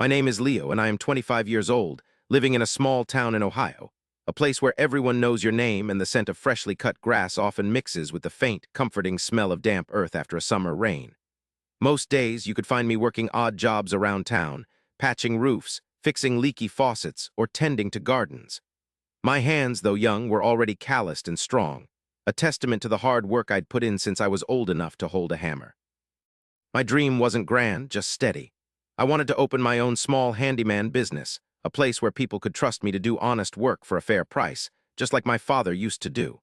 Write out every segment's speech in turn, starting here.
My name is Leo, and I am 25 years old, living in a small town in Ohio, a place where everyone knows your name and the scent of freshly cut grass often mixes with the faint, comforting smell of damp earth after a summer rain. Most days, you could find me working odd jobs around town, patching roofs, fixing leaky faucets, or tending to gardens. My hands, though young, were already calloused and strong, a testament to the hard work I'd put in since I was old enough to hold a hammer. My dream wasn't grand, just steady. I wanted to open my own small handyman business, a place where people could trust me to do honest work for a fair price, just like my father used to do.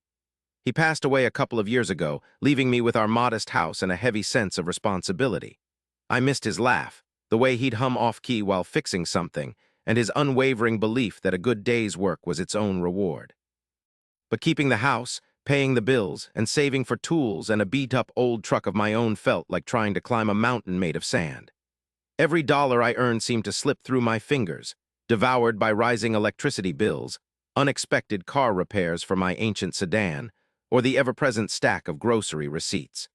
He passed away a couple of years ago, leaving me with our modest house and a heavy sense of responsibility. I missed his laugh, the way he'd hum off-key while fixing something, and his unwavering belief that a good day's work was its own reward. But keeping the house, paying the bills, and saving for tools and a beat-up old truck of my own felt like trying to climb a mountain made of sand. Every dollar I earned seemed to slip through my fingers, devoured by rising electricity bills, unexpected car repairs for my ancient sedan, or the ever-present stack of grocery receipts.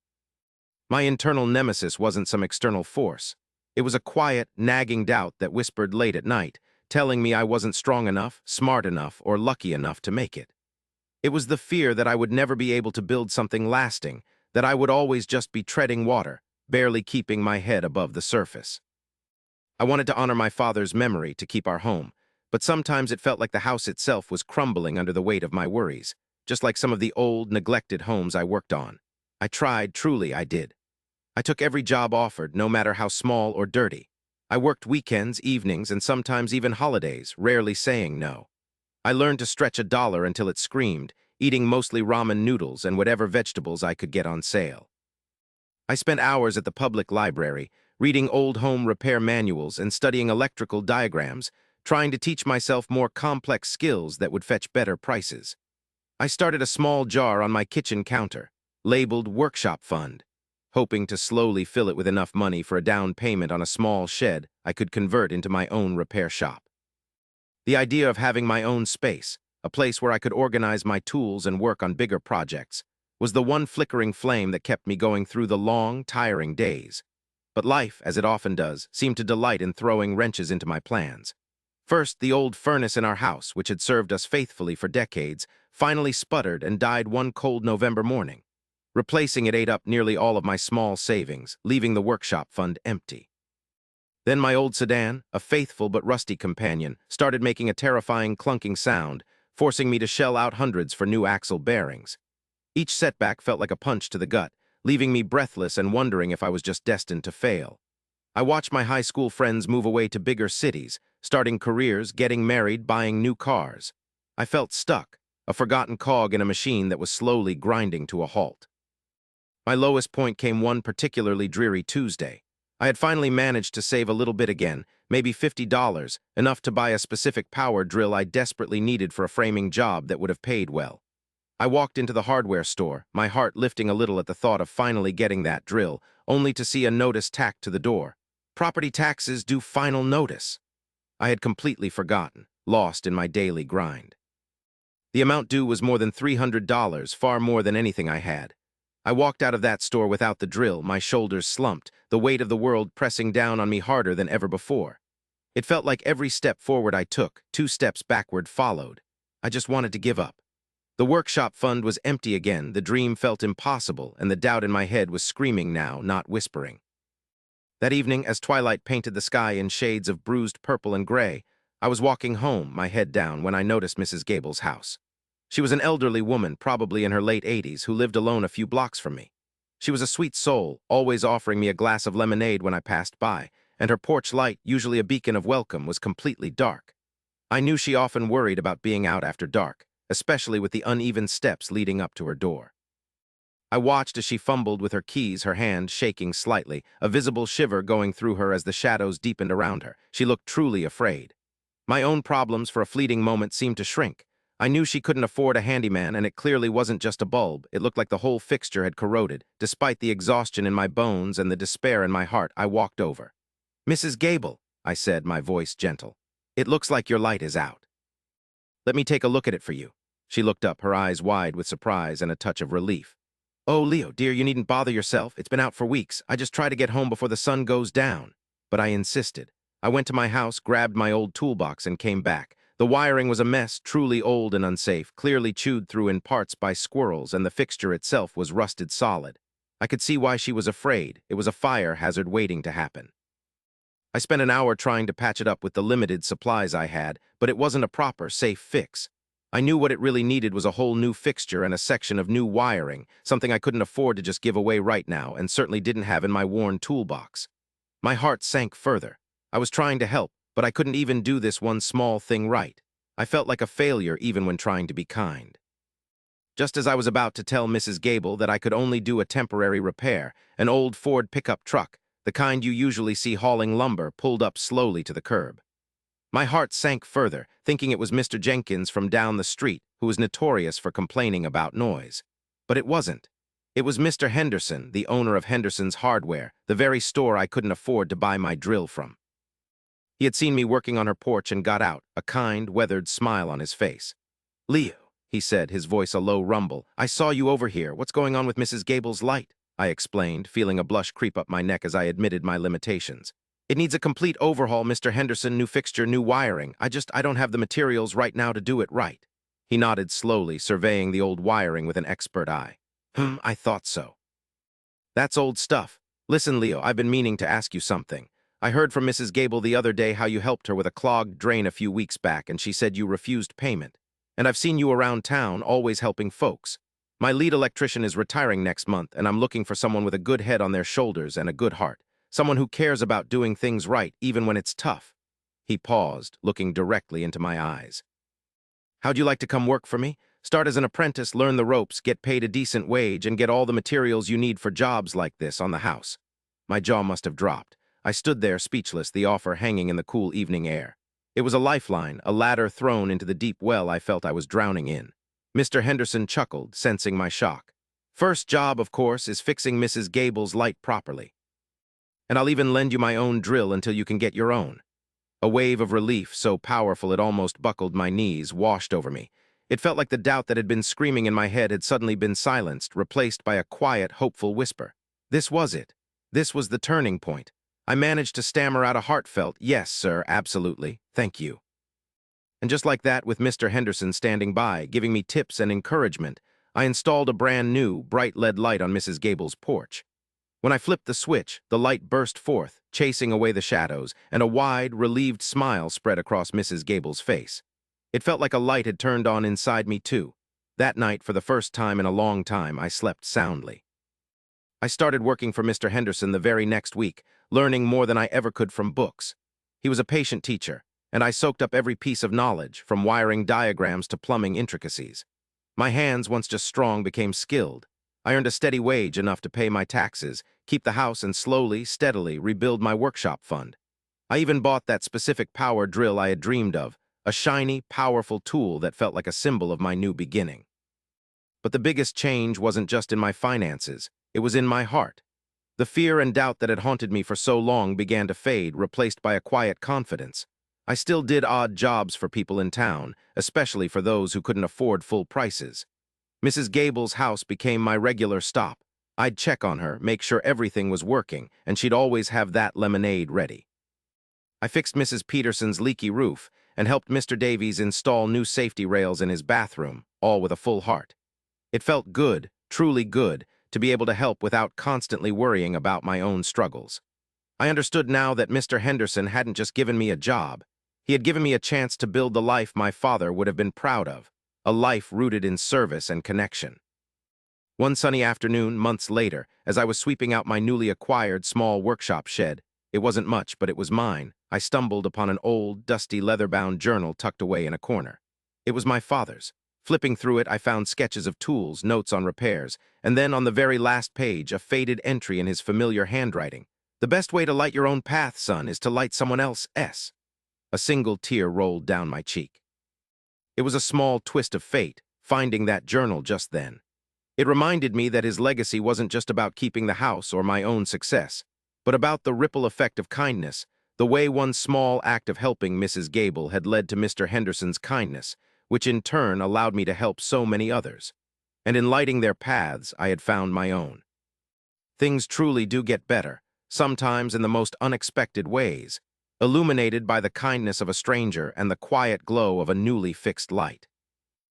My internal nemesis wasn't some external force. It was a quiet, nagging doubt that whispered late at night, telling me I wasn't strong enough, smart enough, or lucky enough to make it. It was the fear that I would never be able to build something lasting, that I would always just be treading water, barely keeping my head above the surface. I wanted to honor my father's memory to keep our home, but sometimes it felt like the house itself was crumbling under the weight of my worries, just like some of the old, neglected homes I worked on. I tried, truly I did. I took every job offered, no matter how small or dirty. I worked weekends, evenings, and sometimes even holidays, rarely saying no. I learned to stretch a dollar until it screamed, eating mostly ramen noodles and whatever vegetables I could get on sale. I spent hours at the public library, reading old home repair manuals and studying electrical diagrams, trying to teach myself more complex skills that would fetch better prices. I started a small jar on my kitchen counter, labeled Workshop Fund, hoping to slowly fill it with enough money for a down payment on a small shed I could convert into my own repair shop. The idea of having my own space, a place where I could organize my tools and work on bigger projects, was the one flickering flame that kept me going through the long, tiring days. But life, as it often does, seemed to delight in throwing wrenches into my plans. First, the old furnace in our house, which had served us faithfully for decades, finally sputtered and died one cold November morning. Replacing it ate up nearly all of my small savings, leaving the workshop fund empty. Then my old sedan, a faithful but rusty companion, started making a terrifying clunking sound, forcing me to shell out hundreds for new axle bearings. Each setback felt like a punch to the gut, leaving me breathless and wondering if I was just destined to fail. I watched my high school friends move away to bigger cities, starting careers, getting married, buying new cars. I felt stuck, a forgotten cog in a machine that was slowly grinding to a halt. My lowest point came one particularly dreary Tuesday. I had finally managed to save a little bit again, maybe $50, enough to buy a specific power drill I desperately needed for a framing job that would have paid well. I walked into the hardware store, my heart lifting a little at the thought of finally getting that drill, only to see a notice tacked to the door. Property taxes due final notice. I had completely forgotten, lost in my daily grind. The amount due was more than $300, far more than anything I had. I walked out of that store without the drill, my shoulders slumped, the weight of the world pressing down on me harder than ever before. It felt like every step forward I took, 2 steps backward followed. I just wanted to give up. The workshop fund was empty again, the dream felt impossible, and the doubt in my head was screaming now, not whispering. That evening, as twilight painted the sky in shades of bruised purple and gray, I was walking home, my head down, when I noticed Mrs. Gable's house. She was an elderly woman, probably in her late 80s, who lived alone a few blocks from me. She was a sweet soul, always offering me a glass of lemonade when I passed by, and her porch light, usually a beacon of welcome, was completely dark. I knew she often worried about being out after dark, especially with the uneven steps leading up to her door. I watched as she fumbled with her keys, her hand shaking slightly, a visible shiver going through her as the shadows deepened around her. She looked truly afraid. My own problems for a fleeting moment seemed to shrink. I knew she couldn't afford a handyman, and it clearly wasn't just a bulb. It looked like the whole fixture had corroded. Despite the exhaustion in my bones and the despair in my heart, I walked over. "Mrs. Gable," I said, my voice gentle, "it looks like your light is out. Let me take a look at it for you." She looked up, her eyes wide with surprise and a touch of relief. "Oh, Leo, dear, you needn't bother yourself. It's been out for weeks. I just try to get home before the sun goes down." But I insisted. I went to my house, grabbed my old toolbox, and came back. The wiring was a mess, truly old and unsafe, clearly chewed through in parts by squirrels, and the fixture itself was rusted solid. I could see why she was afraid. It was a fire hazard waiting to happen. I spent an hour trying to patch it up with the limited supplies I had, but it wasn't a proper, safe fix. I knew what it really needed was a whole new fixture and a section of new wiring, something I couldn't afford to just give away right now, and certainly didn't have in my worn toolbox. My heart sank further. I was trying to help, but I couldn't even do this one small thing right. I felt like a failure even when trying to be kind. Just as I was about to tell Mrs. Gable that I could only do a temporary repair, an old Ford pickup truck, the kind you usually see hauling lumber, pulled up slowly to the curb. My heart sank further, thinking it was Mr. Jenkins from down the street, who was notorious for complaining about noise. But it wasn't. It was Mr. Henderson, the owner of Henderson's Hardware, the very store I couldn't afford to buy my drill from. He had seen me working on her porch and got out, a kind, weathered smile on his face. "Leo," he said, his voice a low rumble, "I saw you over here. What's going on with Mrs. Gable's light?" I explained, feeling a blush creep up my neck as I admitted my limitations. "It needs a complete overhaul, Mr. Henderson, new fixture, new wiring. I don't have the materials right now to do it right." He nodded slowly, surveying the old wiring with an expert eye. I thought so. "That's old stuff. Listen, Leo, I've been meaning to ask you something. I heard from Mrs. Gable the other day how you helped her with a clogged drain a few weeks back, and she said you refused payment. And I've seen you around town, always helping folks. My lead electrician is retiring next month, and I'm looking for someone with a good head on their shoulders and a good heart. Someone who cares about doing things right, even when it's tough." He paused, looking directly into my eyes. "How'd you like to come work for me? Start as an apprentice, learn the ropes, get paid a decent wage, and get all the materials you need for jobs like this on the house." My jaw must have dropped. I stood there speechless, the offer hanging in the cool evening air. It was a lifeline, a ladder thrown into the deep well I felt I was drowning in. Mr. Henderson chuckled, sensing my shock. "First job, of course, is fixing Mrs. Gable's light properly. And I'll even lend you my own drill until you can get your own." A wave of relief, so powerful it almost buckled my knees, washed over me. It felt like the doubt that had been screaming in my head had suddenly been silenced, replaced by a quiet, hopeful whisper. This was it. This was the turning point. I managed to stammer out a heartfelt, "Yes, sir, absolutely. Thank you." And just like that, with Mr. Henderson standing by, giving me tips and encouragement, I installed a brand new, bright LED light on Mrs. Gable's porch. When I flipped the switch, the light burst forth, chasing away the shadows, and a wide, relieved smile spread across Mrs. Gable's face. It felt like a light had turned on inside me, too. That night, for the first time in a long time, I slept soundly. I started working for Mr. Henderson the very next week, learning more than I ever could from books. He was a patient teacher, and I soaked up every piece of knowledge, from wiring diagrams to plumbing intricacies. My hands, once just strong, became skilled. I earned a steady wage, enough to pay my taxes, keep the house, and slowly, steadily rebuild my workshop fund. I even bought that specific power drill I had dreamed of, a shiny, powerful tool that felt like a symbol of my new beginning. But the biggest change wasn't just in my finances, it was in my heart. The fear and doubt that had haunted me for so long began to fade, replaced by a quiet confidence. I still did odd jobs for people in town, especially for those who couldn't afford full prices. Mrs. Gable's house became my regular stop. I'd check on her, make sure everything was working, and she'd always have that lemonade ready. I fixed Mrs. Peterson's leaky roof and helped Mr. Davies install new safety rails in his bathroom, all with a full heart. It felt good, truly good, to be able to help without constantly worrying about my own struggles. I understood now that Mr. Henderson hadn't just given me a job. He had given me a chance to build the life my father would have been proud of, a life rooted in service and connection. One sunny afternoon, months later, as I was sweeping out my newly acquired small workshop shed, it wasn't much, but it was mine, I stumbled upon an old, dusty, leather-bound journal tucked away in a corner. It was my father's. Flipping through it, I found sketches of tools, notes on repairs, and then on the very last page, a faded entry in his familiar handwriting. "The best way to light your own path, son, is to light someone else's." A single tear rolled down my cheek. It was a small twist of fate, finding that journal just then. It reminded me that his legacy wasn't just about keeping the house or my own success, but about the ripple effect of kindness, the way one small act of helping Mrs. Gable had led to Mr. Henderson's kindness, which in turn allowed me to help so many others. And in lighting their paths, I had found my own. Things truly do get better, sometimes in the most unexpected ways. illuminated by the kindness of a stranger and the quiet glow of a newly fixed light.